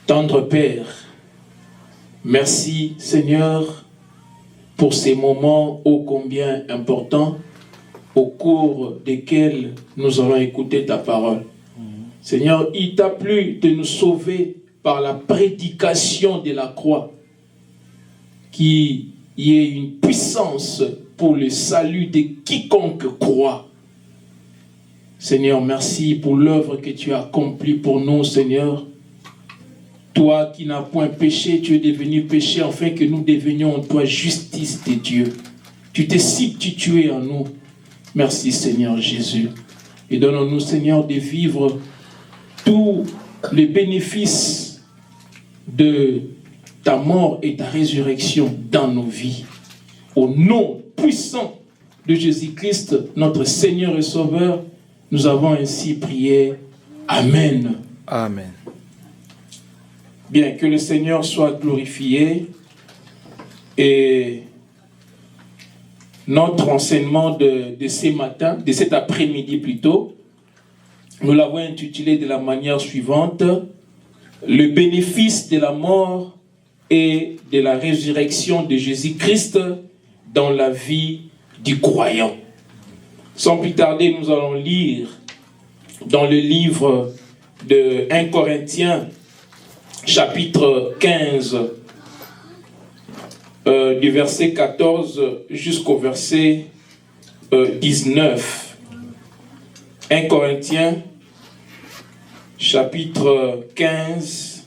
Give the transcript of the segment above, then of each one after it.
Tendre Père, merci Seigneur pour ces moments ô combien importants au cours desquels nous allons écouter ta parole. Seigneur, il t'a plu de nous sauver par la prédication de la croix, qu'il y ait une puissance pour le salut de quiconque croit. Seigneur, merci pour l'œuvre que tu as accomplie pour nous, Seigneur. Toi qui n'as point péché, tu es devenu péché afin que nous devenions en toi justice de Dieu. Tu t'es substitué en nous. Merci Seigneur Jésus. Et donne-nous Seigneur de vivre tous les bénéfices de ta mort et ta résurrection dans nos vies. Au nom puissant de Jésus-Christ, notre Seigneur et Sauveur, nous avons ainsi prié. Amen. Amen. Bien, que le Seigneur soit glorifié. Et notre enseignement de ce matin, de cet après-midi plutôt, nous l'avons intitulé de la manière suivante: le bénéfice de la mort et de la résurrection de Jésus-Christ dans la vie du croyant. Sans plus tarder, nous allons lire dans le livre de 1 Corinthiens, chapitre 15, du verset 14 jusqu'au verset 19. 1 Corinthiens, chapitre 15,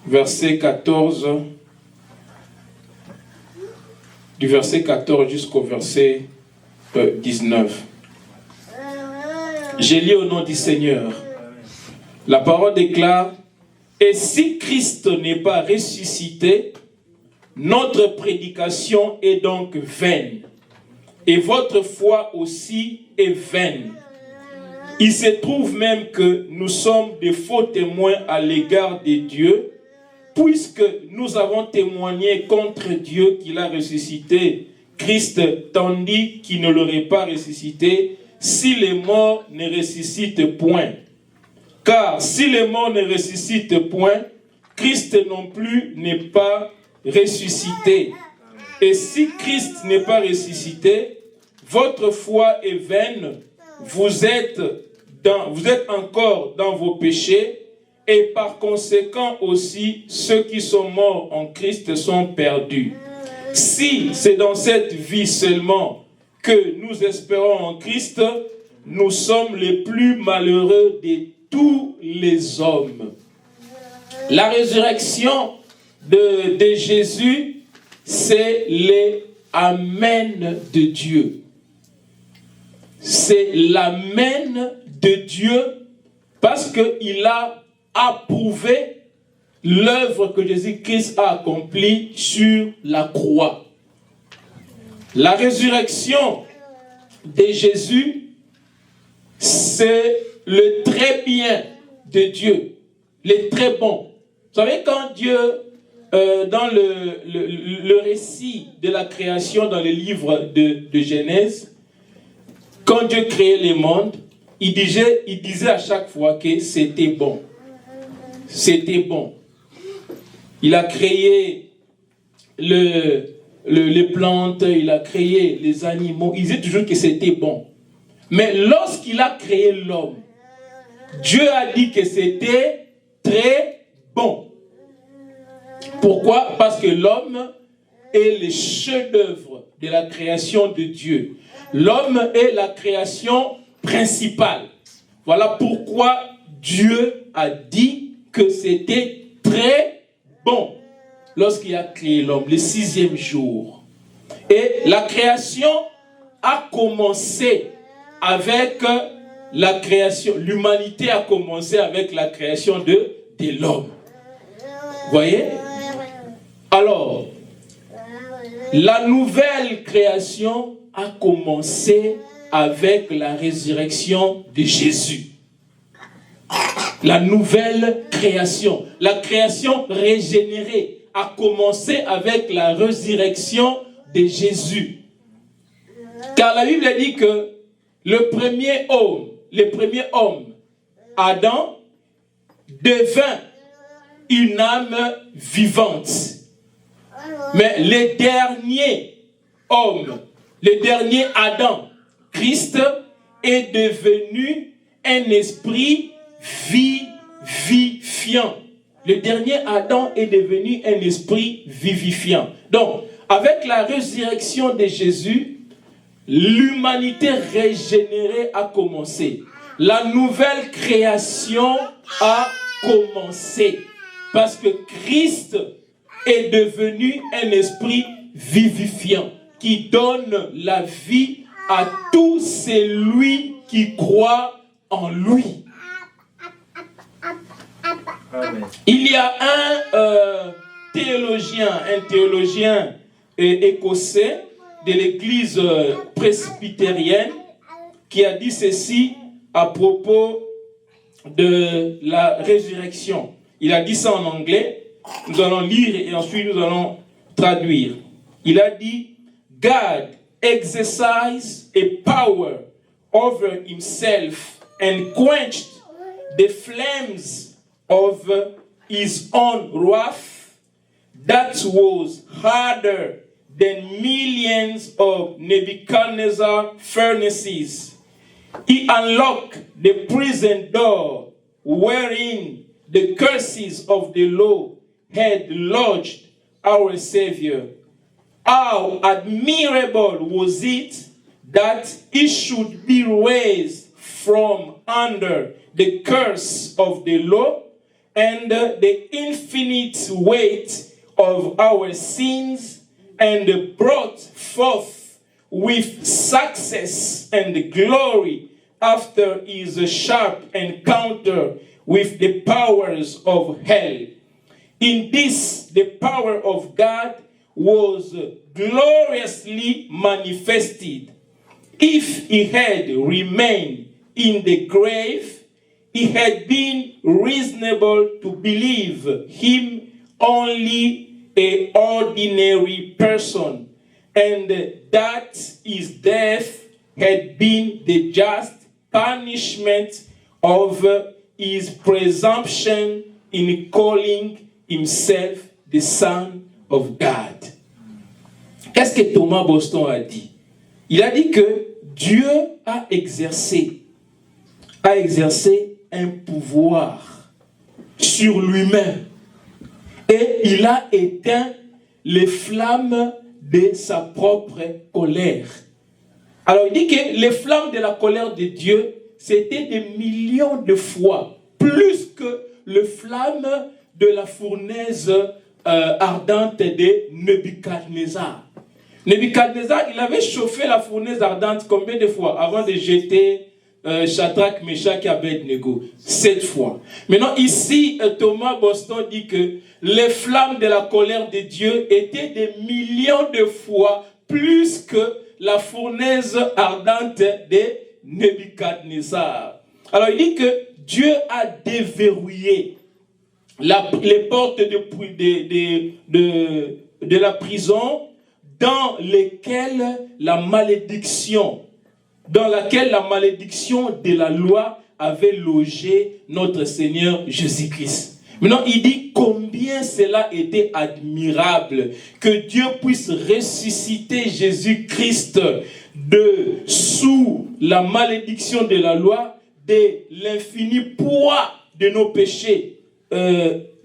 verset 14, du verset 14 jusqu'au verset 19. J'ai lu au nom du Seigneur. La parole déclare: et si Christ n'est pas ressuscité, notre prédication est donc vaine, et votre foi aussi est vaine. Il se trouve même que nous sommes des faux témoins à l'égard de Dieu, puisque nous avons témoigné contre Dieu qu'il a ressuscité Christ, tandis qu'il ne l'aurait pas ressuscité si les morts ne ressuscitent point. Car si les morts ne ressuscitent point, Christ non plus n'est pas ressuscité. Et si Christ n'est pas ressuscité, votre foi est vaine, vous êtes encore dans vos péchés, et par conséquent aussi, ceux qui sont morts en Christ sont perdus. Si c'est dans cette vie seulement que nous espérons en Christ, nous sommes les plus malheureux de tous les hommes. La résurrection de Jésus, c'est les Amen de Dieu. C'est l'Amen de Dieu parce qu'il a approuvé l'œuvre que Jésus-Christ a accomplie sur la croix. La résurrection de Jésus, c'est le très bien de Dieu, le très bon. Vous savez, quand Dieu, dans le récit de la création dans le livre de Genèse, quand Dieu créait les mondes, il disait à chaque fois que c'était bon. C'était bon. Il a créé les plantes, il a créé les animaux. Il disait toujours que c'était bon. Mais lorsqu'il a créé l'homme, Dieu a dit que c'était très bon. Pourquoi? Parce que l'homme est le chef-d'œuvre de la création de Dieu. L'homme est la création principale. Voilà pourquoi Dieu a dit que c'était très bon lorsqu'il a créé l'homme, le 6e jour. Et la création a commencé avec la création. L'humanité a commencé avec la création de l'homme. Vous voyez? Alors, la nouvelle création a commencé avec la résurrection de Jésus. La nouvelle création, la création régénérée a commencé avec la résurrection de Jésus. Car la Bible dit que le premier homme, Adam, devint une âme vivante. Mais le dernier homme, le dernier Adam, Christ, est devenu un esprit vivifiant. Le dernier Adam est devenu un esprit vivifiant. Donc, avec la résurrection de Jésus, l'humanité régénérée a commencé. La nouvelle création a commencé. Parce que Christ est devenu un esprit vivifiant qui donne la vie à tout celui qui croit en lui. Amen. Il y a un théologien écossais de l'église presbytérienne qui a dit ceci à propos de la résurrection. Il a dit ça en anglais. Nous allons lire et ensuite nous allons traduire. Il a dit, God exercised a power over himself and quenched the flames of his own wrath that was harder than millions of Nebuchadnezzar furnaces. He unlocked the prison door wherein the curses of the law had lodged our Savior. How admirable was it that he should be raised from under the curse of the law and the infinite weight of our sins, and brought forth with success and glory after his sharp encounter with the powers of hell. In this, the power of God was gloriously manifested. If he had remained in the grave, it had been reasonable to believe him only an ordinary person, and that his death had been the just punishment of his presumption in calling himself the Son of God. Qu'est-ce que Thomas Boston a dit? Il a dit que Dieu a exercé un pouvoir sur lui-même et il a éteint les flammes de sa propre colère. Alors il dit que les flammes de la colère de Dieu, c'était des millions de fois plus que les flammes de la fournaise ardente de Nebuchadnezzar. Nebuchadnezzar, il avait chauffé la fournaise ardente combien de fois avant de jeter Shadrach, Meshach et Abednego? 7 fois. Maintenant ici, Thomas Boston dit que les flammes de la colère de Dieu étaient des millions de fois plus que la fournaise ardente de Nebuchadnezzar. Alors il dit que Dieu a déverrouillé les portes de la prison dans laquelle la malédiction de la loi avait logé notre Seigneur Jésus-Christ. Maintenant, il dit combien cela était admirable que Dieu puisse ressusciter Jésus-Christ de sous la malédiction de la loi, de l'infini poids de nos péchés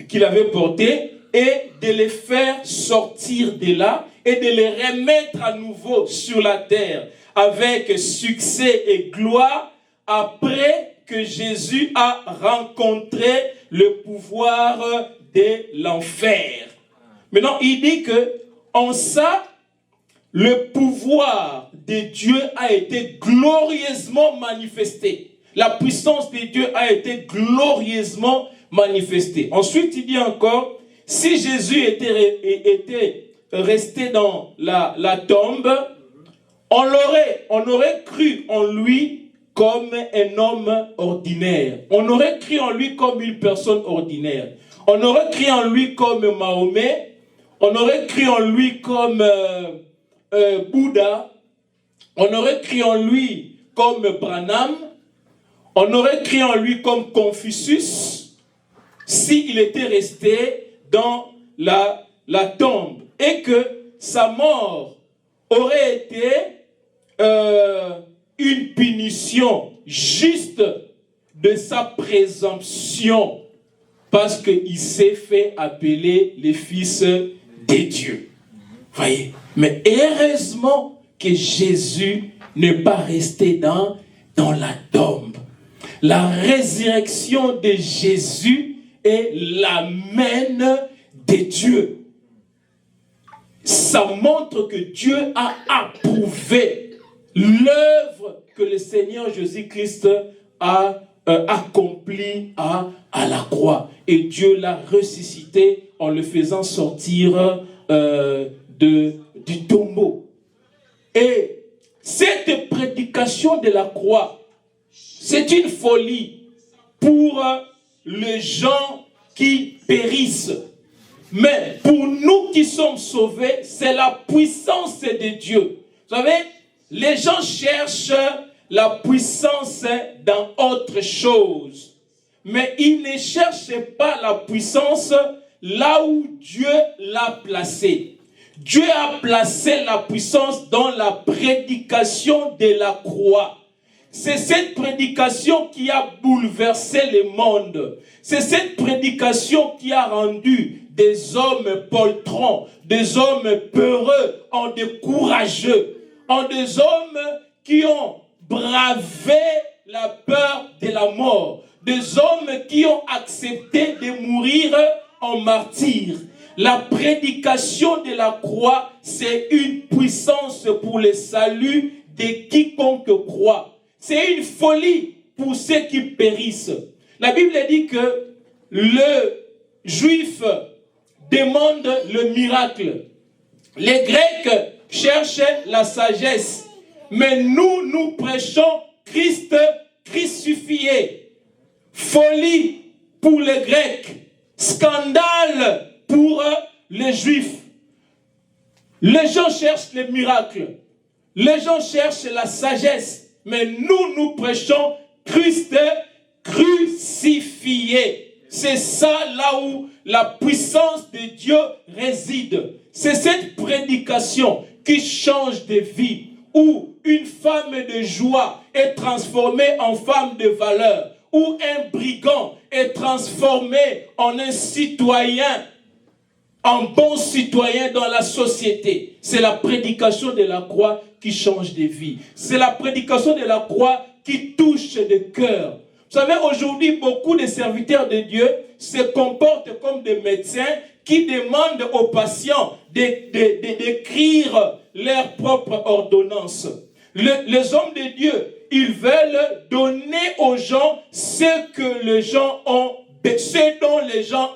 qu'il avait portés, et de les faire sortir de là et de les remettre à nouveau sur la terre avec succès et gloire après que Jésus a rencontré le pouvoir de l'enfer. Maintenant, il dit que en ça, le pouvoir de Dieu a été glorieusement manifesté. La puissance de Dieu a été glorieusement manifestée. Ensuite, il dit encore, si Jésus était resté dans la tombe, on aurait cru en lui comme un homme ordinaire. On aurait cru en lui comme une personne ordinaire. On aurait cru en lui comme Mahomet. On aurait cru en lui comme Bouddha. On aurait cru en lui comme Branham. On aurait cru en lui comme Confucius. s'il était resté dans la tombe et que sa mort aurait été une punition juste de sa présomption parce qu'il s'est fait appeler le Fils de Dieu. Voyez, mais heureusement que Jésus n'est pas resté dans la tombe. La résurrection de Jésus est la main de Dieu. Ça montre que Dieu a approuvé l'œuvre que le Seigneur Jésus-Christ a accomplie à la croix. Et Dieu l'a ressuscité en le faisant sortir du tombeau. Et cette prédication de la croix, c'est une folie pour les gens qui périssent. Mais pour nous qui sommes sauvés, c'est la puissance de Dieu. Vous savez, les gens cherchent la puissance dans autre chose. Mais ils ne cherchent pas la puissance là où Dieu l'a placée. Dieu a placé la puissance dans la prédication de la croix. C'est cette prédication qui a bouleversé le monde. C'est cette prédication qui a rendu des hommes poltrons, des hommes peureux, en des courageux, en des hommes qui ont bravé la peur de la mort, des hommes qui ont accepté de mourir en martyr. La prédication de la croix, c'est une puissance pour le salut de quiconque croit. C'est une folie pour ceux qui périssent. La Bible dit que le juif demande le miracle. Les Grecs cherchaient la sagesse. Mais nous prêchons Christ crucifié. Folie pour les Grecs. Scandale pour les Juifs. Les gens cherchent les miracles. Les gens cherchent la sagesse. Mais nous prêchons Christ crucifié. C'est ça là où la puissance de Dieu réside. C'est cette prédication qui change de vie, où une femme de joie est transformée en femme de valeur, où un brigand est transformé en un citoyen, en bon citoyen dans la société. C'est la prédication de la croix qui change de vie. C'est la prédication de la croix qui touche le cœur. Vous savez, aujourd'hui, beaucoup de serviteurs de Dieu se comportent comme des médecins qui demandent aux patients d'écrire leurs propres ordonnances. Les hommes de Dieu, ils veulent donner aux gens ce dont les gens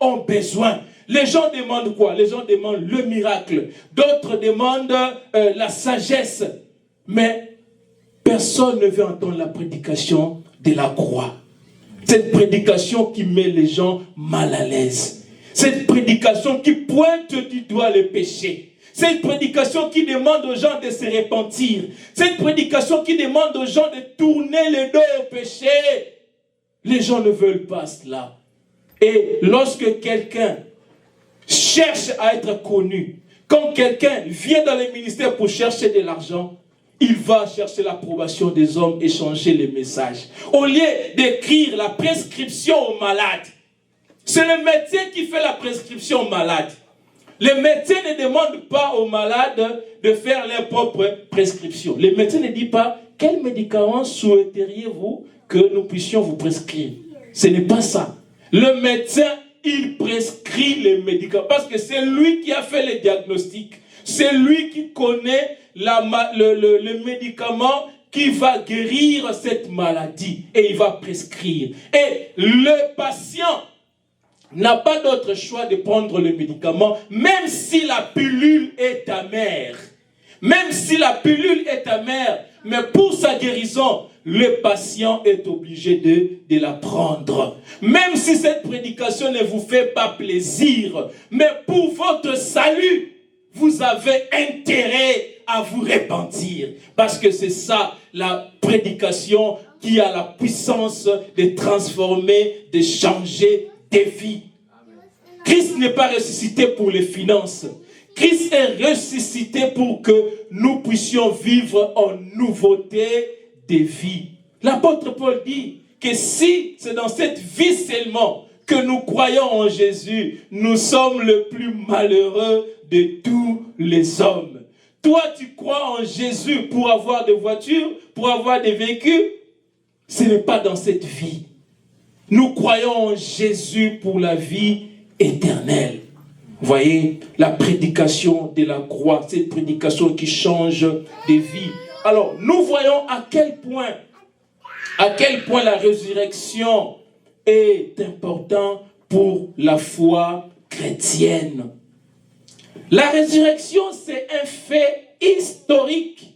ont besoin. Les gens demandent quoi? Les gens demandent le miracle. D'autres demandent la sagesse. Mais personne ne veut entendre la prédication de la croix. Cette prédication qui met les gens mal à l'aise. Cette prédication qui pointe du doigt le péché. Cette prédication qui demande aux gens de se repentir. Cette prédication qui demande aux gens de tourner le dos au péché. Les gens ne veulent pas cela. Et lorsque quelqu'un cherche à être connu, quand quelqu'un vient dans les ministères pour chercher de l'argent, il va chercher l'approbation des hommes et changer les messages. Au lieu d'écrire la prescription aux malades, c'est le médecin qui fait la prescription aux malades. Les médecins ne demandent pas aux malades de faire leur propre prescription. Les médecins ne disent pas quel médicament souhaiteriez-vous que nous puissions vous prescrire. Ce n'est pas ça. Le médecin, il prescrit les médicaments parce que c'est lui qui a fait le diagnostic. C'est lui qui connaît le médicament qui va guérir cette maladie et il va prescrire. Et le patient n'a pas d'autre choix de prendre le médicament, même si la pilule est amère. Même si la pilule est amère, mais pour sa guérison, le patient est obligé de la prendre. Même si cette prédication ne vous fait pas plaisir, mais pour votre salut, vous avez intérêt à vous repentir. Parce que c'est ça, la prédication qui a la puissance de transformer, de changer des vies. Christ n'est pas ressuscité pour les finances. Christ est ressuscité pour que nous puissions vivre en nouveauté des vies. L'apôtre Paul dit que si c'est dans cette vie seulement que nous croyons en Jésus, nous sommes le plus malheureux de tous les hommes. Toi, tu crois en Jésus pour avoir des voitures, pour avoir des véhicules. Ce n'est pas dans cette vie. Nous croyons en Jésus pour la vie éternelle. Vous voyez, la prédication de la croix, cette prédication qui change des vies. Alors, nous voyons à quel point la résurrection est importante pour la foi chrétienne. La résurrection, c'est un fait historique.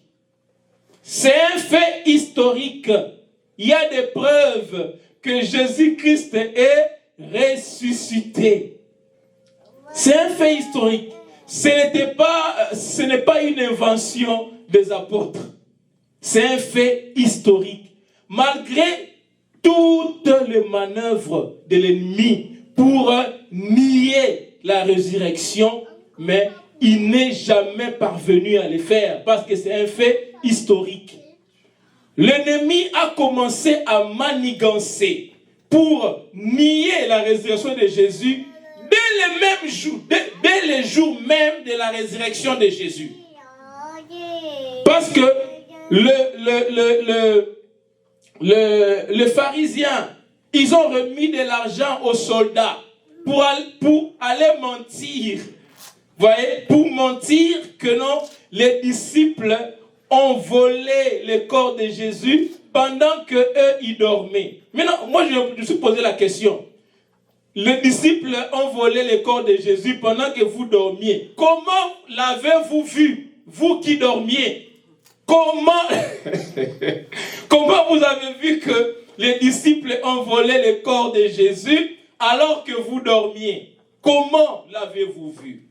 C'est un fait historique. Il y a des preuves que Jésus-Christ est ressuscité. C'est un fait historique. Ce n'est pas une invention des apôtres. C'est un fait historique. Malgré toutes les manœuvres de l'ennemi pour nier la résurrection, mais il n'est jamais parvenu à le faire parce que c'est un fait historique. L'ennemi a commencé à manigancer pour nier la résurrection de Jésus dès les jours même de la résurrection de Jésus. Parce que les pharisiens, ils ont remis de l'argent aux soldats pour aller mentir. Vous voyez, pour mentir que non, les disciples ont volé le corps de Jésus pendant qu'eux, ils dormaient. Maintenant, moi, je me suis posé la question. Les disciples ont volé le corps de Jésus pendant que vous dormiez. Comment l'avez-vous vu, vous qui dormiez? Comment vous avez vu que les disciples ont volé le corps de Jésus alors que vous dormiez? Comment l'avez-vous vu?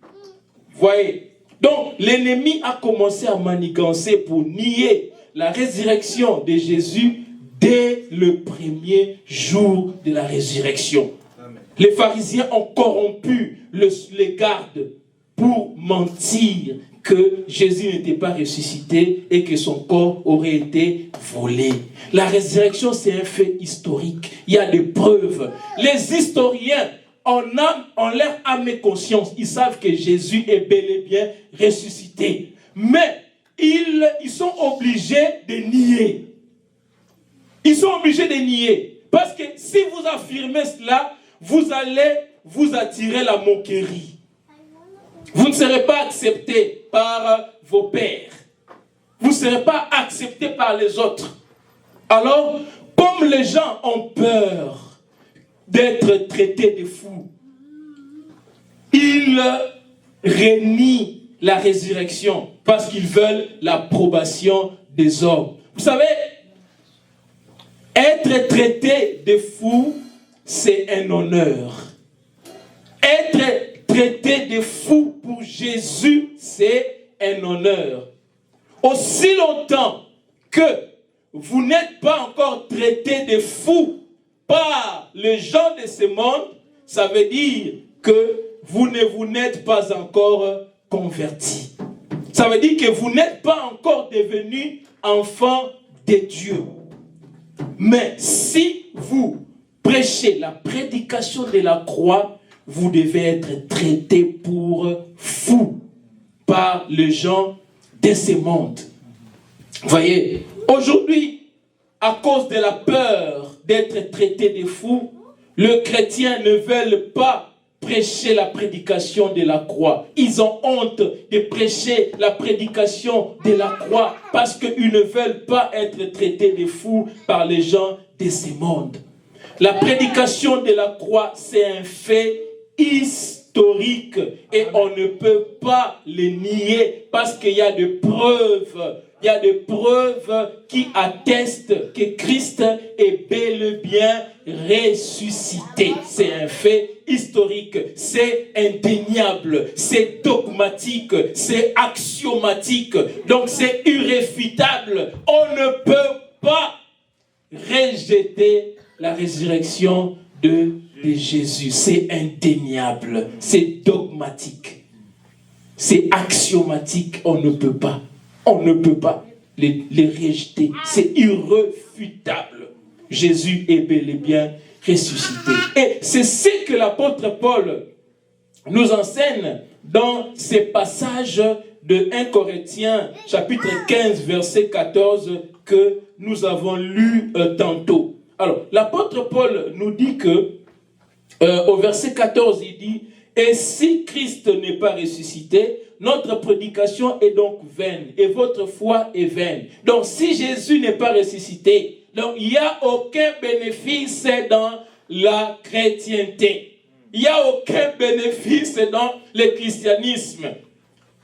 Voyez, donc l'ennemi a commencé à manigancer pour nier la résurrection de Jésus dès le premier jour de la résurrection. Amen. Les pharisiens ont corrompu les gardes pour mentir que Jésus n'était pas ressuscité et que son corps aurait été volé. La résurrection, c'est un fait historique. Il y a des preuves. Les historiens, en leur âme et conscience, ils savent que Jésus est bel et bien ressuscité. Mais ils sont obligés de nier. Ils sont obligés de nier. Parce que si vous affirmez cela, vous allez vous attirer la moquerie. Vous ne serez pas accepté par vos pairs. Vous ne serez pas accepté par les autres. Alors, comme les gens ont peur d'être traités de fous, ils renient la résurrection parce qu'ils veulent l'approbation des hommes. Vous savez, être traité de fou, c'est un honneur. Être traité de fou pour Jésus, c'est un honneur. Aussi longtemps que vous n'êtes pas encore traité de fou par les gens de ce monde, ça veut dire que vous n'êtes pas encore converti. Ça veut dire que vous n'êtes pas encore devenu enfant de Dieu. Mais si vous prêchez la prédication de la croix, vous devez être traité pour fou par les gens de ce monde. Vous voyez, aujourd'hui, à cause de la peur d'être traité de fou, les chrétiens ne veulent pas prêcher la prédication de la croix. Ils ont honte de prêcher la prédication de la croix parce qu'ils ne veulent pas être traités de fous par les gens de ce monde. La prédication de la croix, c'est un fait historique et on ne peut pas le nier parce qu'il y a des preuves. Il y a des preuves qui attestent que Christ est bel et bien ressuscité. C'est un fait historique, c'est indéniable, c'est dogmatique, c'est axiomatique. Donc c'est irréfutable. On ne peut pas rejeter la résurrection de de Jésus. C'est indéniable, c'est dogmatique, c'est axiomatique. On ne peut pas les rejeter. C'est irréfutable. Jésus est bel et bien ressuscité. Et c'est ce que l'apôtre Paul nous enseigne dans ces passages de 1 Corinthiens chapitre 15 verset 14 que nous avons lu tantôt. Alors, l'apôtre Paul nous dit que au verset 14, il dit « Et si Christ n'est pas ressuscité, notre prédication est donc vaine et votre foi est vaine. » Donc, si Jésus n'est pas ressuscité, donc il n'y a aucun bénéfice dans la chrétienté. Il n'y a aucun bénéfice dans le christianisme.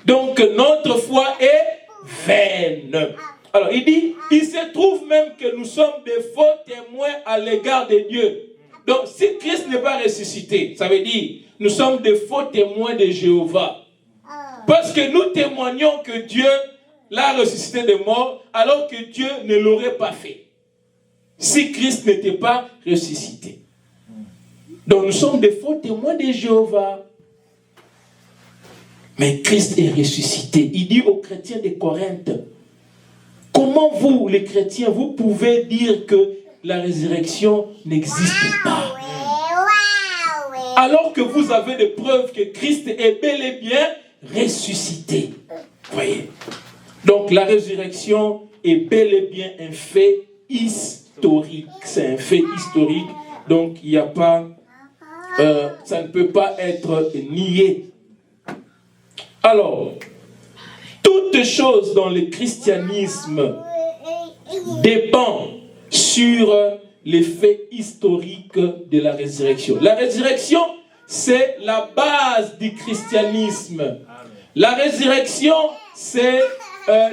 Donc, notre foi est vaine. Alors, il dit, il se trouve même que nous sommes des faux témoins à l'égard de Dieu. Donc, si Christ n'est pas ressuscité, ça veut dire, nous sommes des faux témoins de Jéhovah. Parce que nous témoignons que Dieu l'a ressuscité des morts, alors que Dieu ne l'aurait pas fait. Si Christ n'était pas ressuscité. Donc, nous sommes des faux témoins de Jéhovah. Mais Christ est ressuscité. Il dit aux chrétiens de Corinthe, comment vous, les chrétiens, vous pouvez dire que la résurrection n'existe pas? Alors que vous avez des preuves que Christ est bel et bien ressuscité. Voyez. Donc la résurrection est bel et bien un fait historique. C'est un fait historique. Donc il n'y a pas, ça ne peut pas être nié. Alors, toute chose dans le christianisme dépend sur les faits historiques de la résurrection. La résurrection, c'est la base du christianisme. La résurrection, c'est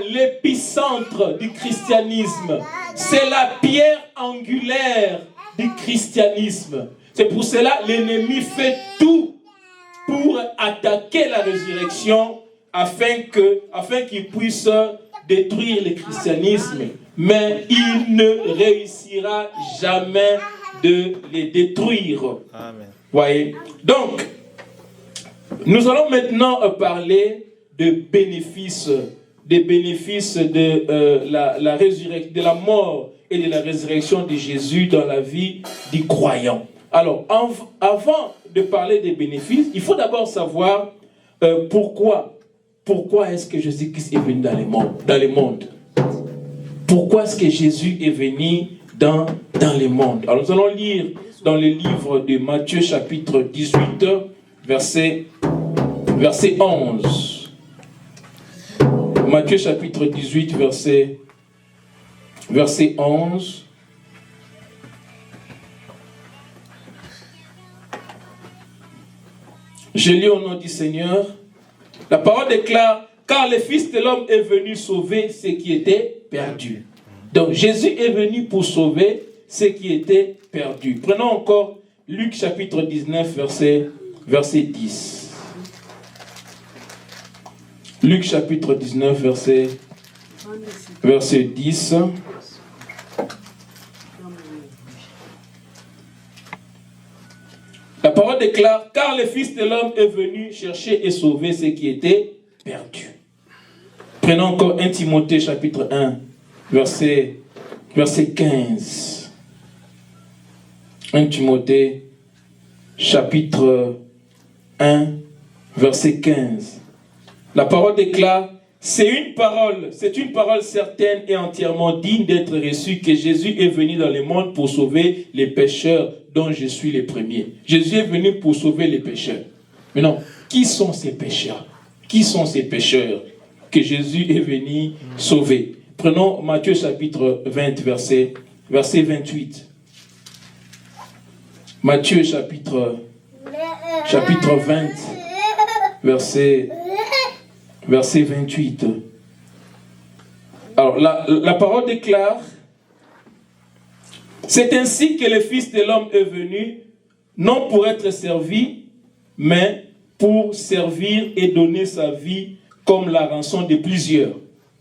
l'épicentre du christianisme. C'est la pierre angulaire du christianisme. C'est pour cela que l'ennemi fait tout pour attaquer la résurrection afin qu'il puisse détruire le christianisme. Mais il ne réussira jamais de les détruire. Amen. Voyez? Donc, nous allons maintenant parler des bénéfices de la résurrection, de la mort et de la résurrection de Jésus dans la vie du croyant. Alors, avant de parler des bénéfices, il faut d'abord savoir pourquoi est-ce que Jésus-Christ est venu dans le monde. Pourquoi est-ce que Jésus est venu dans le monde? Alors nous allons lire dans le livre de Matthieu chapitre 18, verset 11. Matthieu chapitre 18, verset 11. Je lis au nom du Seigneur. La parole déclare, car le Fils de l'homme est venu sauver ce qui était perdu. Donc Jésus est venu pour sauver ce qui était perdu. Prenons encore Luc chapitre 19, verset 10. Luc chapitre 19, verset 10. La parole déclare, car le Fils de l'homme est venu chercher et sauver ce qui était perdu. Prenons encore 1 Timothée chapitre 1, verset 15. 1 Timothée chapitre 1, verset 15. La parole déclare, c'est une parole certaine et entièrement digne d'être reçue que Jésus est venu dans le monde pour sauver les pécheurs dont je suis le premier. Jésus est venu pour sauver les pécheurs. Maintenant, qui sont ces pécheurs? Qui sont ces pécheurs que Jésus est venu sauver? Prenons Matthieu chapitre 20, verset 28. Matthieu chapitre 20, verset 28. Alors, la parole déclare, c'est ainsi que le Fils de l'homme est venu, non pour être servi, mais pour servir et donner sa vie comme la rançon de plusieurs.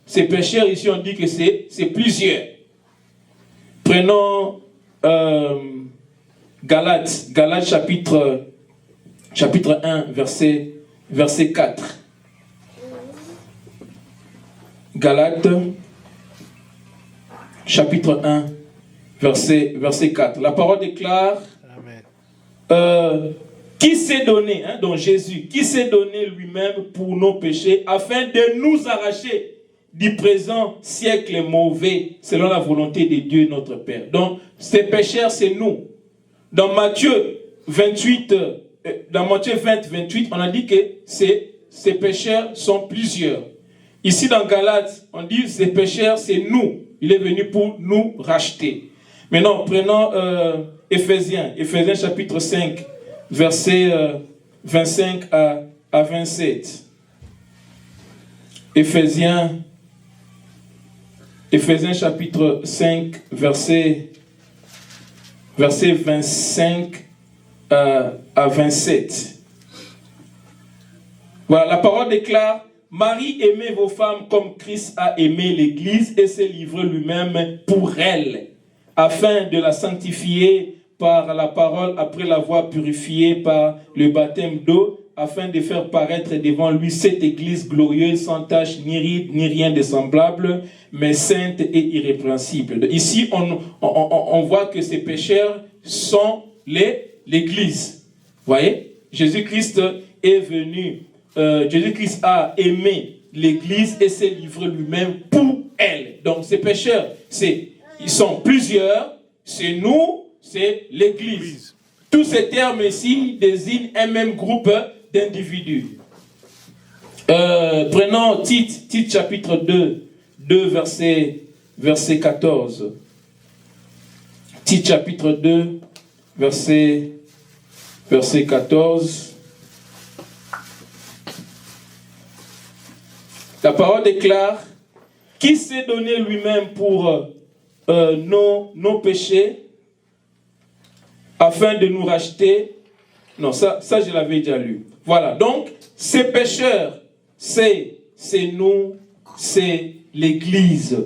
Ces pécheurs, ici, on dit que c'est plusieurs. Prenons Galates chapitre 1, verset 4. Galates, chapitre 1, verset 4. La parole déclare, qui s'est donné, donc Jésus, qui s'est donné lui-même pour nos péchés, afin de nous arracher du présent siècle mauvais, selon la volonté de Dieu notre Père. Donc, ces pécheurs, c'est nous. Dans Matthieu 20, 28, on a dit que ces pécheurs sont plusieurs. Ici, dans Galates, on dit ces pécheurs, c'est nous. Il est venu pour nous racheter. Maintenant, prenons Éphésiens chapitre 5, versets 25 à 27. Éphésiens chapitre 5, verset 25 à 27. Voilà, la parole déclare, Marie, aimez vos femmes comme Christ a aimé l'Église et s'est livré lui-même pour elle, afin de la sanctifier par la parole après l'avoir purifiée par le baptême d'eau, afin de faire paraître devant lui cette Église glorieuse, sans tache, ni ride, ni rien de semblable, mais sainte et irrépréhensible. Ici, on voit que ces pécheurs sont l'Église. Vous voyez, Jésus-Christ est venu, Jésus-Christ a aimé l'Église et s'est livré lui-même pour elle. Donc ces pécheurs, ils sont plusieurs, c'est nous, c'est l'Église. Tous ces termes ici désignent un même groupe d'individus. Prenons Tite chapitre 2 verset 14. Tite chapitre 2, verset 14. La parole déclare, qui s'est donné lui-même pour nos péchés, afin de nous racheter. Non, ça je l'avais déjà lu. Voilà, donc, ces pécheurs, c'est nous, c'est l'Église.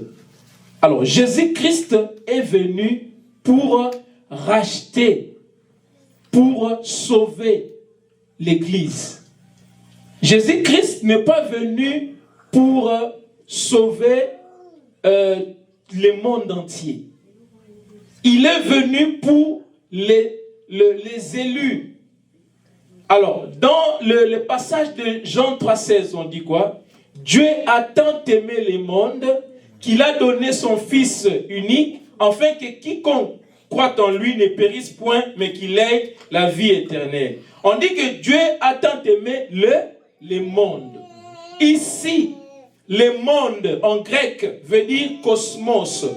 Alors, Jésus-Christ est venu pour racheter, pour sauver l'Église. Jésus-Christ n'est pas venu pour sauver le monde entier. Il est venu pour les élus. Alors, dans le passage de Jean 3,16, on dit quoi? Dieu a tant aimé le monde qu'il a donné son Fils unique, afin que quiconque croit en lui ne périsse point, mais qu'il ait la vie éternelle. On dit que Dieu a tant aimé le monde. Ici, le monde en grec veut dire cosmos,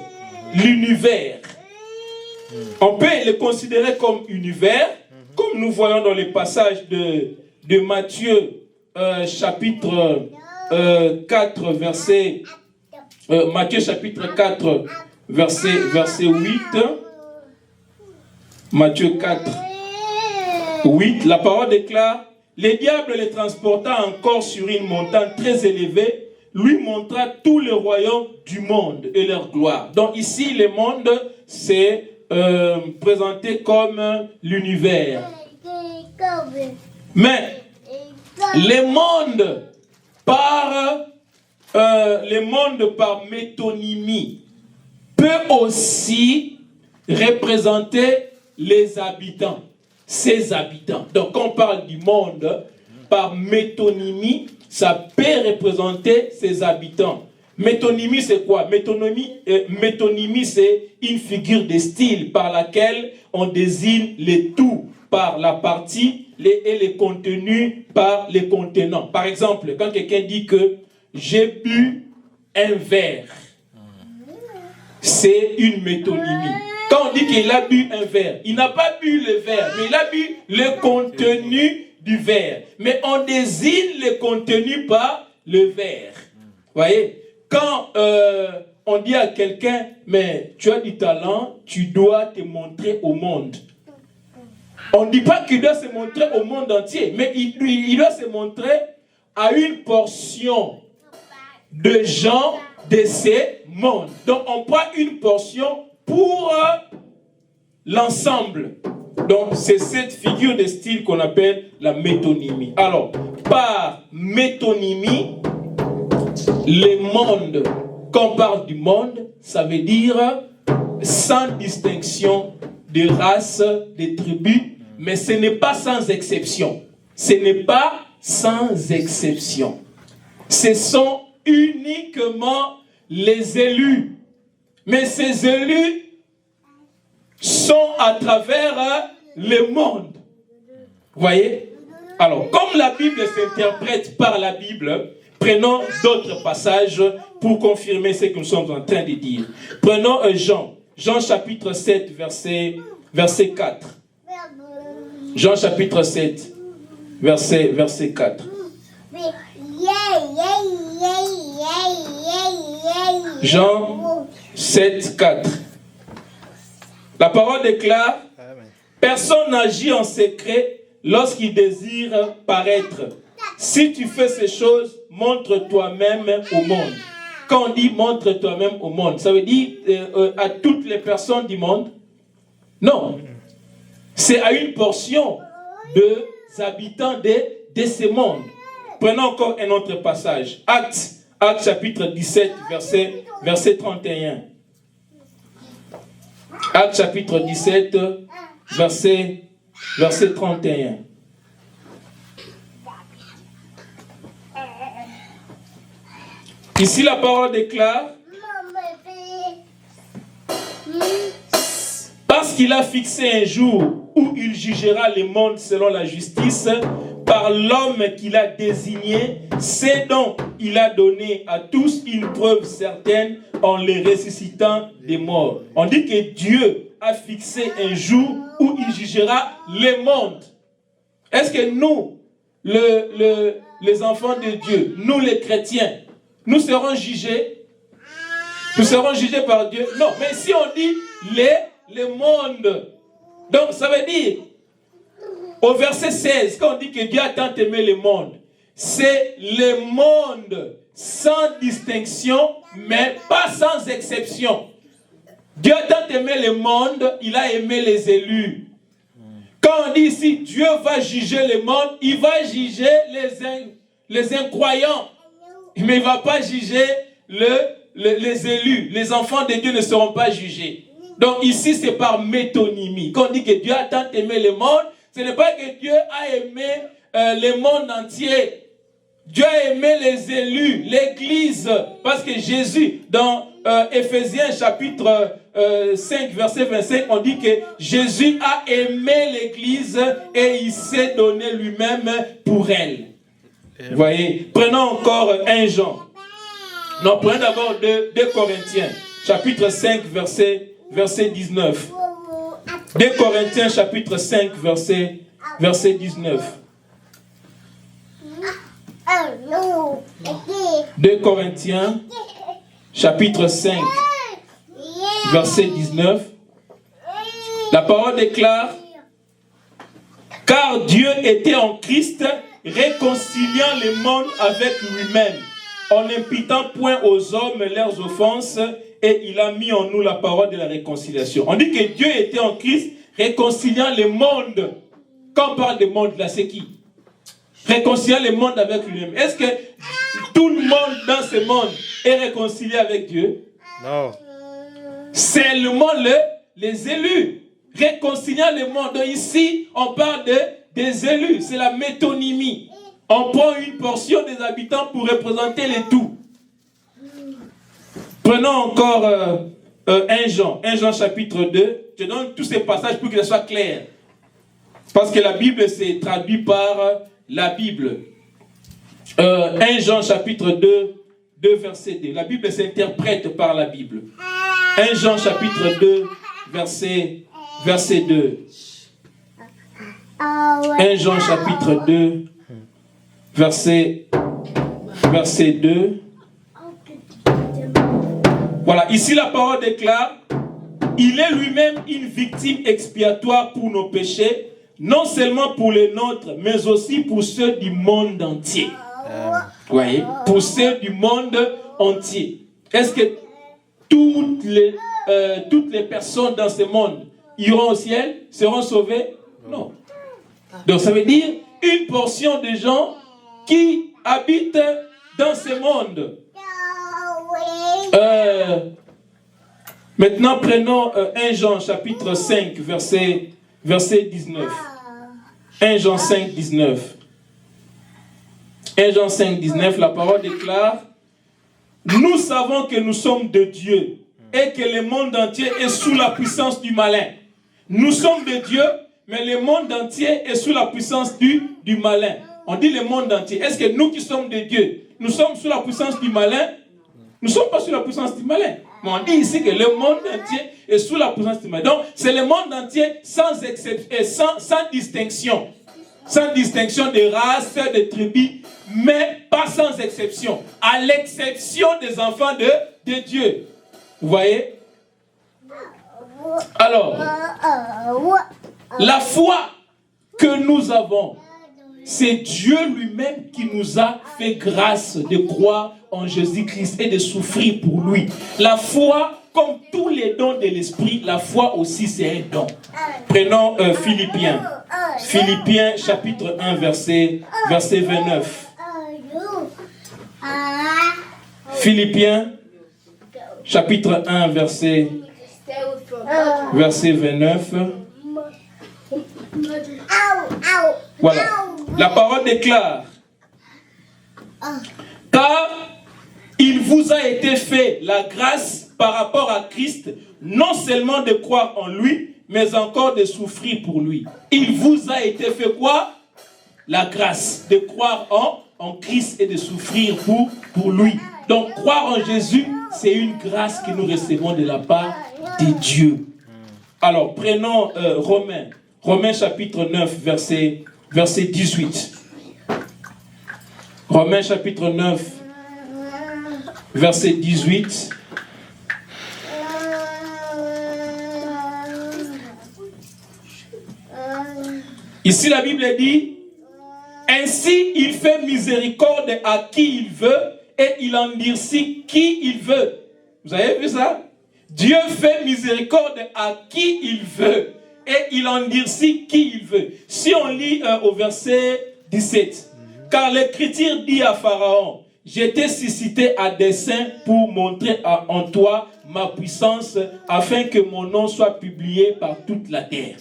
l'univers. On peut le considérer comme univers, comme nous voyons dans les passages de Matthieu, chapitre 4, verset... Matthieu chapitre 4, verset 8. Matthieu 4, 8. La parole déclare, le diable les transporta encore sur une montagne très élevée, lui montra tous les royaumes du monde et leur gloire. Donc ici, le monde, c'est présenté comme l'univers. Mais le monde par métonymie peut aussi représenter les habitants, ses habitants. Donc quand on parle du monde par métonymie, ça peut représenter ses habitants. Métonymie, c'est quoi? Métonymie, c'est une figure de style par laquelle on désigne les tout par la partie et les contenus par les contenants. Par exemple, quand quelqu'un dit que j'ai bu un verre, c'est une métonymie. Quand on dit qu'il a bu un verre, il n'a pas bu le verre, mais il a bu le contenu du verre. Mais on désigne le contenu par le verre. Vous voyez? Quand on dit à quelqu'un, mais tu as du talent, tu dois te montrer au monde. On ne dit pas qu'il doit se montrer au monde entier, mais il doit se montrer à une portion de gens de ces mondes. Donc on prend une portion pour l'ensemble. Donc, c'est cette figure de style qu'on appelle la métonymie. Alors, par métonymie, le monde, quand on parle du monde, ça veut dire sans distinction de race, de tribus, mais ce n'est pas sans exception. Ce n'est pas sans exception. Ce sont uniquement les élus. Mais ces élus sont à travers le monde. Vous voyez? Alors, comme la Bible s'interprète par la Bible, prenons d'autres passages pour confirmer ce que nous sommes en train de dire. Prenons Jean chapitre 7, verset 4. Jean chapitre 7, verset 4. Jean 7, 4. La parole déclare: personne n'agit en secret lorsqu'il désire paraître. Si tu fais ces choses, montre toi-même au monde. Quand on dit montre toi-même au monde, ça veut dire à toutes les personnes du monde? Non. C'est à une portion des habitants de ce monde. Prenons encore un autre passage. Actes chapitre 17, verset 31. Actes chapitre 17, verset 31. Ici, la parole déclare: parce qu'il a fixé un jour où il jugera le monde selon la justice, par l'homme qu'il a désigné, c'est dont il a donné à tous une preuve certaine en les ressuscitant des morts. On dit que Dieu a fixé un jour où il jugera le monde. Est-ce que nous, les enfants de Dieu, nous les chrétiens, nous serons jugés? Nous serons jugés par Dieu? Non, mais si on dit le monde, donc ça veut dire, au verset 16, quand on dit que Dieu a tant aimé le monde, c'est le monde sans distinction, mais pas sans exception. Dieu a tant aimé le monde, il a aimé les élus. Quand on dit ici, Dieu va juger le monde, il va juger les incroyants. Mais il ne va pas juger les élus. Les enfants de Dieu ne seront pas jugés. Donc ici, c'est par métonymie. Quand on dit que Dieu a tant aimé le monde, ce n'est pas que Dieu a aimé le monde entier. Dieu a aimé les élus, l'Église. Parce que Jésus, dans Éphésiens chapitre 5, verset 25, on dit que Jésus a aimé l'Église et il s'est donné lui-même pour elle. Vous voyez, prenons encore 1 Jean. Non, prenons d'abord 2 Corinthiens, chapitre 5, verset 19. 2 Corinthiens, chapitre 5, verset 19. 2 Corinthiens, chapitre 5, verset 19. La parole déclare: car Dieu était en Christ, réconciliant le monde avec lui-même, en n'imputant point aux hommes leurs offenses, et il a mis en nous la parole de la réconciliation. On dit que Dieu était en Christ, réconciliant le monde. Quand on parle de monde, là, c'est qui? Réconciliant le monde avec lui-même. Est-ce que tout le monde dans ce monde est réconcilié avec Dieu? Non. Seulement les élus. Réconciliant le monde. Donc ici, on parle des élus. C'est la métonymie. On prend une portion des habitants pour représenter les tout. Prenons encore 1 Jean chapitre 2. Je donne tous ces passages pour que ce soit clair. Parce que la Bible s'est traduite par la Bible. 1 Jean chapitre 2, verset 2. La Bible s'interprète par la Bible. 1 Jean chapitre 2, verset 2. 1 Jean chapitre 2, verset 2. Voilà, ici la parole déclare: il est lui-même une victime expiatoire pour nos péchés, non seulement pour les nôtres, mais aussi pour ceux du monde entier. Vous voyez? Pour ceux du monde entier. Est-ce que toutes les personnes dans ce monde iront au ciel? seront sauvés? Non. Donc ça veut dire une portion de gens qui habitent dans ce monde. Maintenant, prenons 1 Jean chapitre 5, verset 19. 1 Jean 5, 19. 1 Jean 5, 19, la parole déclare: nous savons que nous sommes de Dieu et que le monde entier est sous la puissance du malin. Nous sommes de Dieu, mais le monde entier est sous la puissance du malin. On dit le monde entier. Est-ce que nous qui sommes de Dieu, nous sommes sous la puissance du malin? Nous ne sommes pas sous la puissance du malin. Mais on dit ici que le monde entier est sous la puissance du malin. Donc, c'est le monde entier sans exception, sans distinction. Sans distinction de race, de tribus, mais pas sans exception. À l'exception des enfants de Dieu. Vous voyez? Alors, la foi que nous avons, c'est Dieu lui-même qui nous a fait grâce de croire en Jésus-Christ et de souffrir pour lui. La foi, comme tous les dons de l'esprit, la foi aussi c'est un don. Prenons Philippiens. Philippiens chapitre 1 verset 29. Philippiens chapitre 1 verset 29. Voilà. La parole déclare: car il vous a été fait la grâce par rapport à Christ, non seulement de croire en lui, mais encore de souffrir pour lui. Il vous a été fait quoi? La grâce de croire en Christ et de souffrir pour lui. Donc croire en Jésus, c'est une grâce que nous recevons de la part de Dieu. Alors prenons Romains chapitre 9 verset 18. Romains chapitre 9 verset 18. Ici la Bible dit: ainsi il fait miséricorde à qui il veut et il endurcit qui il veut. Vous avez vu ça? Dieu fait miséricorde à qui il veut et il endurcit qui il veut. Si on lit au verset 17, car l'Écriture dit à Pharaon: je t'ai suscité à dessein pour montrer en toi ma puissance, afin que mon nom soit publié par toute la terre.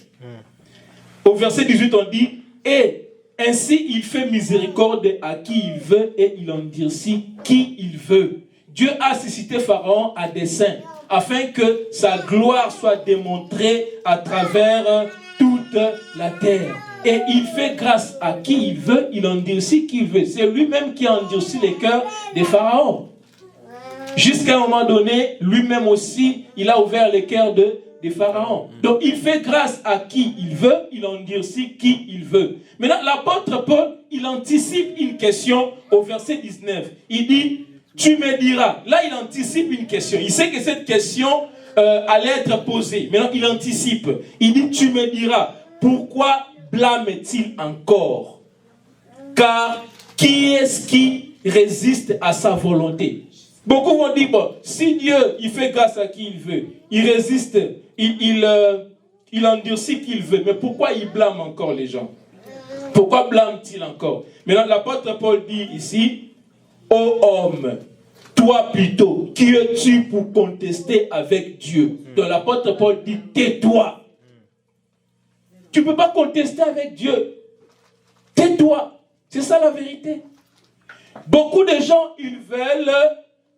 Au verset 18, on dit: et ainsi il fait miséricorde à qui il veut et il endurcit qui il veut. Dieu a suscité Pharaon à dessein, afin que sa gloire soit démontrée à travers toute la terre. Et il fait grâce à qui il veut, il endurcit qui il veut. C'est lui-même qui a endurci les cœurs des pharaons. Jusqu'à un moment donné, lui-même aussi, il a ouvert les cœurs des pharaons. Donc il fait grâce à qui il veut, il endurcit qui il veut. Maintenant, l'apôtre Paul, il anticipe une question au verset 19. Il dit: tu me diras. Là, il anticipe une question. Il sait que cette question allait être posée. Maintenant, il anticipe. Il dit: tu me diras, pourquoi blâme-t-il encore? Car qui est-ce qui résiste à sa volonté? Beaucoup vont dire: bon, si Dieu, il fait grâce à qui il veut, il résiste, il endurcit qui il veut, mais pourquoi il blâme encore les gens? Pourquoi blâme-t-il encore? Maintenant, l'apôtre Paul dit ici: ô homme, toi plutôt, qui es-tu pour contester avec Dieu? Donc l'apôtre Paul dit: tais-toi. Tu ne peux pas contester avec Dieu. Tais-toi. C'est ça la vérité. Beaucoup de gens, ils veulent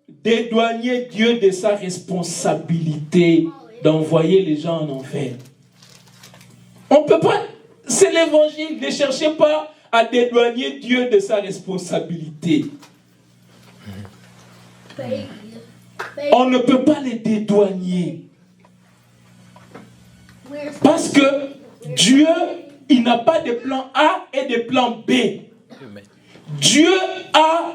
dédouaner Dieu de sa responsabilité d'envoyer les gens en enfer. On ne peut pas, c'est l'évangile, ne cherchez pas à dédouaner Dieu de sa responsabilité. On ne peut pas les dédouaner. Parce que Dieu, il n'a pas de plan A et de plan B. Dieu a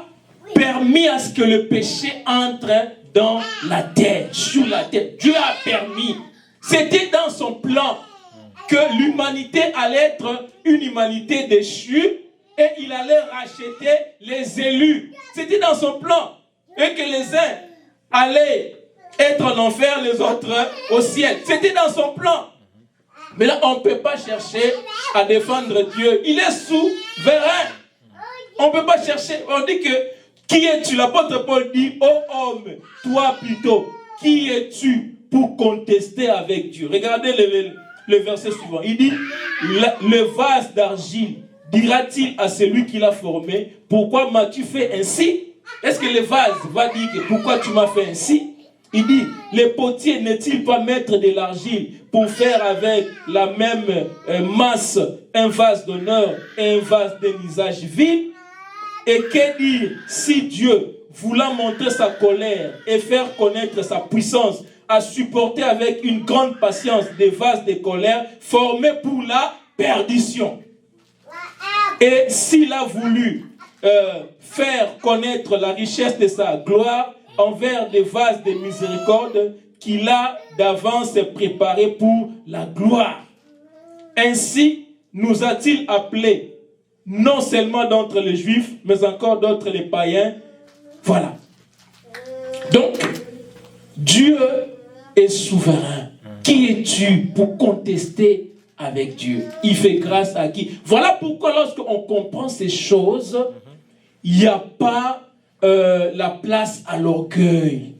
permis à ce que le péché entre dans la terre, sur la terre. Dieu a permis. C'était dans son plan que l'humanité allait être une humanité déchue et il allait racheter les élus. C'était dans son plan. Et que les uns allaient être en enfer, les autres au ciel. C'était dans son plan. Mais là, on ne peut pas chercher à défendre Dieu. Il est souverain. On ne peut pas chercher. On dit que, qui es-tu? L'apôtre Paul dit, ô homme, toi plutôt, qui es-tu pour contester avec Dieu? Regardez le verset suivant. Il dit, le vase d'argile dira-t-il à celui qui l'a formé, pourquoi m'as-tu fait ainsi? Est-ce que le vase va dire que pourquoi tu m'as fait ainsi? Il dit, le potier n'est-il pas maître de l'argile pour faire avec la même masse un vase d'honneur et un vase d'un usage vil? Et que dire si Dieu, voulant montrer sa colère et faire connaître sa puissance, a supporté avec une grande patience des vases de colère formés pour la perdition? Et s'il a voulu faire connaître la richesse de sa gloire envers des vases de miséricorde qu'il a d'avance préparés pour la gloire, ainsi nous a-t-il appelés, non seulement d'entre les Juifs, mais encore d'entre les païens. Voilà. Donc, Dieu est souverain. Qui es-tu pour contester avec Dieu? Il fait grâce à qui? Voilà pourquoi lorsqu'on comprend ces choses, il n'y a pas la place à l'orgueil.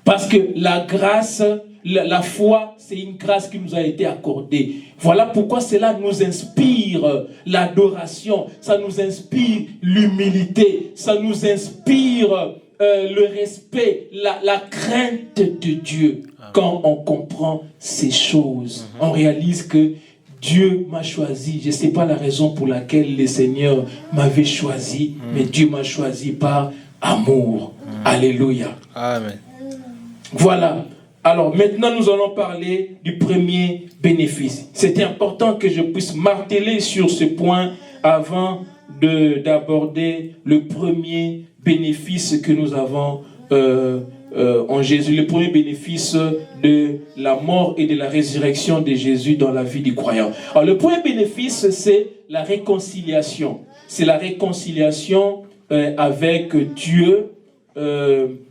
Parce que la grâce, la foi, c'est une grâce qui nous a été accordée. Voilà pourquoi cela nous inspire l'adoration, ça nous inspire l'humilité, ça nous inspire le respect, la crainte de Dieu. Quand on comprend ces choses, on réalise que Dieu m'a choisi. Je ne sais pas la raison pour laquelle le Seigneur m'avait choisi, mais Dieu m'a choisi par amour. Alléluia. Amen. Voilà. Alors maintenant, nous allons parler du premier bénéfice. C'était important que je puisse marteler sur ce point avant d'aborder le premier bénéfice que nous avons en Jésus, le premier bénéfice de la mort et de la résurrection de Jésus dans la vie du croyant. Alors le premier bénéfice, c'est la réconciliation. C'est la réconciliation avec Dieu,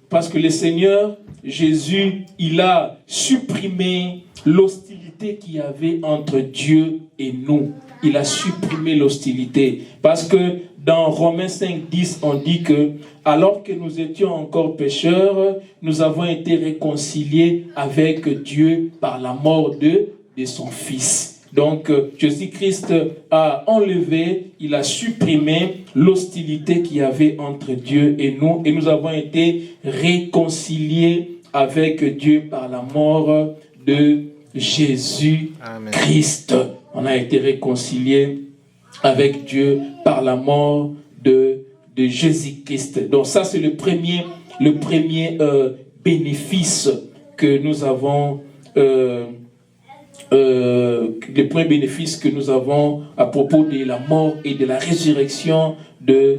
parce que le Seigneur Jésus, il a supprimé l'hostilité qu'il y avait entre Dieu et nous. Il a supprimé l'hostilité. Parce que dans Romains 5, 10, on dit que alors que nous étions encore pécheurs, nous avons été réconciliés avec Dieu par la mort de son Fils. Donc, Jésus-Christ a enlevé, il a supprimé l'hostilité qu'il y avait entre Dieu et nous avons été réconciliés avec Dieu par la mort de Jésus-Christ. On a été réconciliés avec Dieu par la mort de Jésus-Christ. Donc ça, c'est le premier bénéfice que nous avons le premier bénéfice que nous avons à propos de la mort et de la résurrection de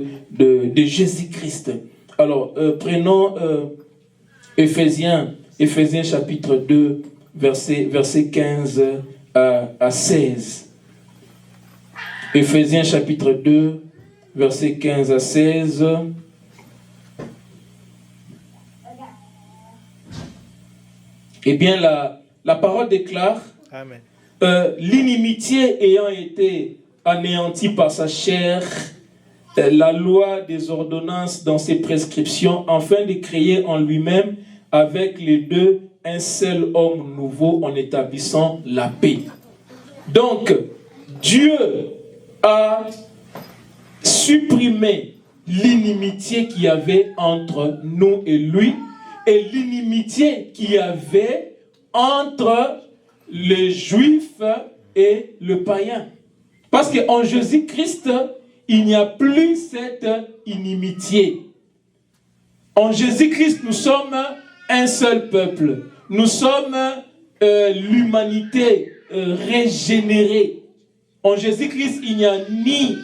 Jésus-Christ. Alors, prenons Éphésiens chapitre 2, verset 15 à 16. Éphésiens chapitre 2, verset 15 à 16. Eh bien, la parole déclare: l'inimitié ayant été anéantie par sa chair, la loi des ordonnances dans ses prescriptions, afin de créer en lui-même avec les deux un seul homme nouveau en établissant la paix. Donc, Dieu a supprimé l'inimitié qu'il y avait entre nous et lui, et l'inimitié qu'il y avait entre les Juifs et le païen. Parce qu'en Jésus-Christ, il n'y a plus cette inimitié. En Jésus-Christ, nous sommes un seul peuple. Nous sommes l'humanité régénérée. En Jésus-Christ, il n'y a ni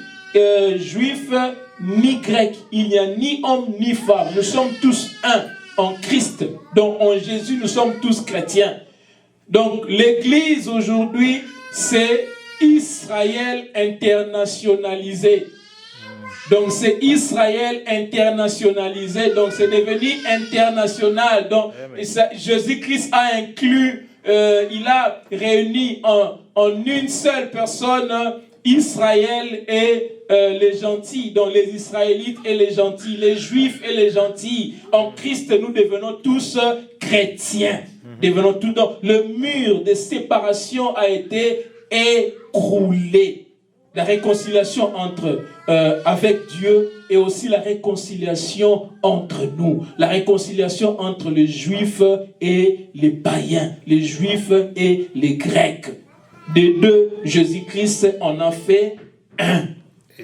juif, ni grec. Il n'y a ni homme, ni femme. Nous sommes tous un en Christ. Donc en Jésus, nous sommes tous chrétiens. Donc l'Église aujourd'hui, c'est Israël internationalisé. Donc c'est Israël internationalisé. Donc c'est devenu international. Donc Jésus-Christ a inclus il a réuni en une seule personne Israël et les gentils, donc les Israélites et les gentils, les Juifs et les gentils. En Christ, nous devenons tous chrétiens. Devenons tous, donc, le mur de séparation a été écroulé. La réconciliation avec Dieu et aussi la réconciliation entre nous. La réconciliation entre les Juifs et les païens, les Juifs et les Grecs. Des deux, Jésus-Christ en a fait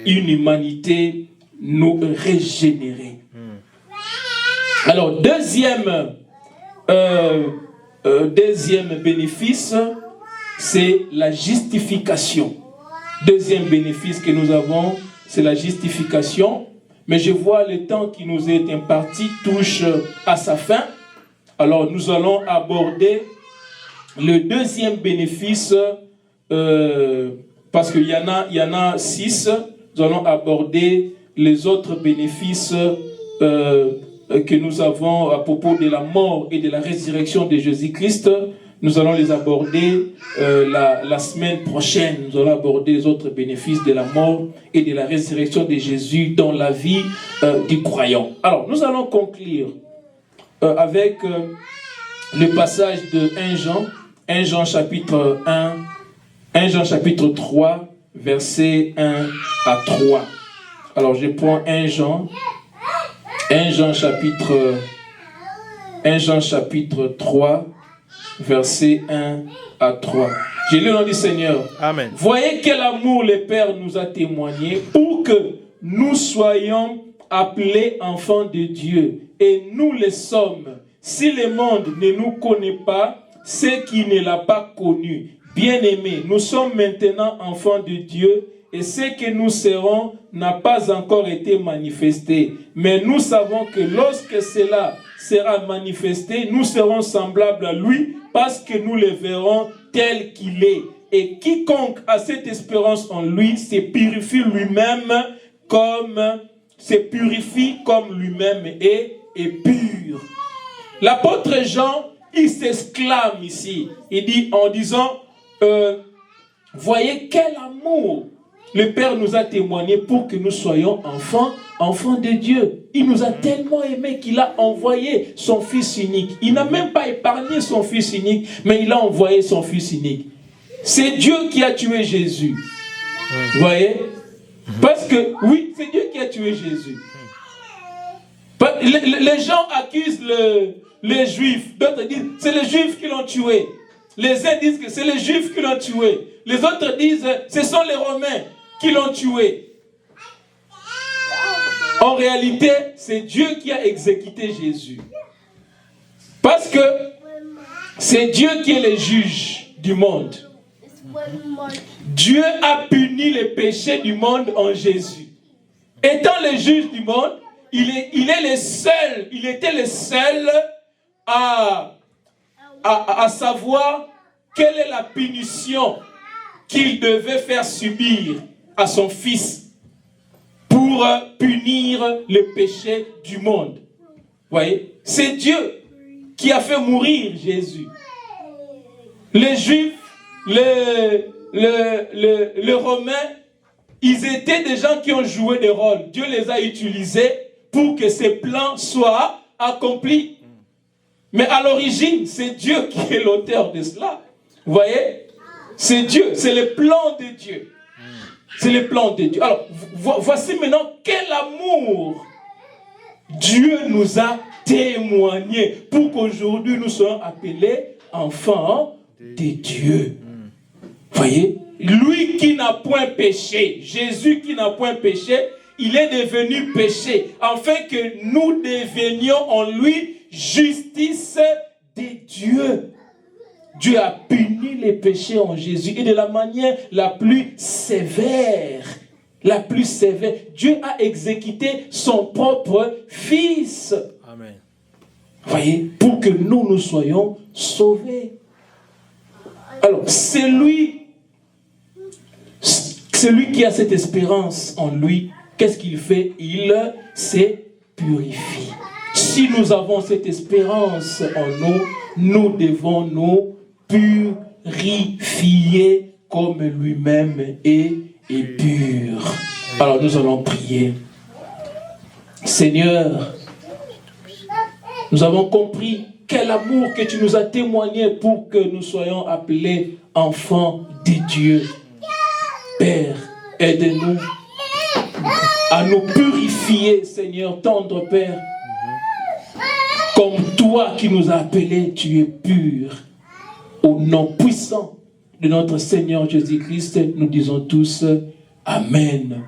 une humanité nous régénérée. Alors, deuxième bénéfice, c'est la justification. Deuxième bénéfice que nous avons, c'est la justification. Mais je vois le temps qui nous est imparti touche à sa fin. Alors, nous allons aborder le deuxième bénéfice, parce qu'il y en a 6. Nous allons aborder les autres bénéfices que nous avons à propos de la mort et de la résurrection de Jésus-Christ. Nous allons les aborder la semaine prochaine. Nous allons aborder les autres bénéfices de la mort et de la résurrection de Jésus dans la vie du croyant. Alors, nous allons conclure avec le passage de 1 Jean. 1 Jean chapitre 1 Jean chapitre 3, versets 1 à 3. Alors, je prends 1 Jean chapitre 3, versets 1 à 3. J'ai lu le nom du Seigneur. Amen. Voyez quel amour le Père nous a témoigné pour que nous soyons appelés enfants de Dieu. Et nous le sommes. Si le monde ne nous connaît pas, c'est qu'il ne l'a pas connu. Bien-aimés, nous sommes maintenant enfants de Dieu et ce que nous serons n'a pas encore été manifesté. Mais nous savons que lorsque cela sera manifesté, nous serons semblables à lui parce que nous le verrons tel qu'il est. Et quiconque a cette espérance en lui se purifie comme lui-même est pur. L'apôtre Jean, il s'exclame ici. Il dit en disant, voyez quel amour le Père nous a témoigné pour que nous soyons enfants de Dieu. Il nous a tellement aimés qu'il a envoyé son Fils unique. Il n'a même pas épargné son Fils unique, mais il a envoyé son Fils unique. C'est Dieu qui a tué Jésus. Vous voyez? Parce que, oui, c'est Dieu qui a tué Jésus. Les gens accusent les Juifs. D'autres disent, c'est les Juifs qui l'ont tué. Les uns disent que c'est les Juifs qui l'ont tué. Les autres disent, ce sont les Romains qui l'ont tué. En réalité, c'est Dieu qui a exécuté Jésus. Parce que c'est Dieu qui est le juge du monde. Dieu a puni les péchés du monde en Jésus. Étant le juge du monde, il était le seul à savoir quelle est la punition qu'il devait faire subir à son Fils pour punir le péché du monde. Vous voyez? C'est Dieu qui a fait mourir Jésus. Les Juifs, les Romains, ils étaient des gens qui ont joué des rôles. Dieu les a utilisés pour que ses plans soient accomplis. Mais à l'origine, c'est Dieu qui est l'auteur de cela. Vous voyez? C'est Dieu, c'est le plan de Dieu. C'est le plan de Dieu. Alors, voici maintenant quel amour Dieu nous a témoigné pour qu'aujourd'hui nous soyons appelés enfants de Dieu. Vous voyez? Lui qui n'a point péché, Jésus qui n'a point péché, il est devenu péché, afin que nous devenions en lui justice de Dieu. Dieu a puni les péchés en Jésus et de la manière la plus sévère. La plus sévère. Dieu a exécuté son propre Fils. Amen. Voyez, pour que nous soyons sauvés. Alors, c'est lui qui a cette espérance en lui. Qu'est-ce qu'il fait? Il se purifie. Si nous avons cette espérance en nous, nous devons nous purifié comme lui-même est pur. Alors nous allons prier. Seigneur, nous avons compris quel amour que tu nous as témoigné pour que nous soyons appelés enfants de Dieu. Père, aide-nous à nous purifier, Seigneur, tendre Père. Comme toi qui nous as appelés, tu es pur. Au nom puissant de notre Seigneur Jésus-Christ, nous disons tous Amen.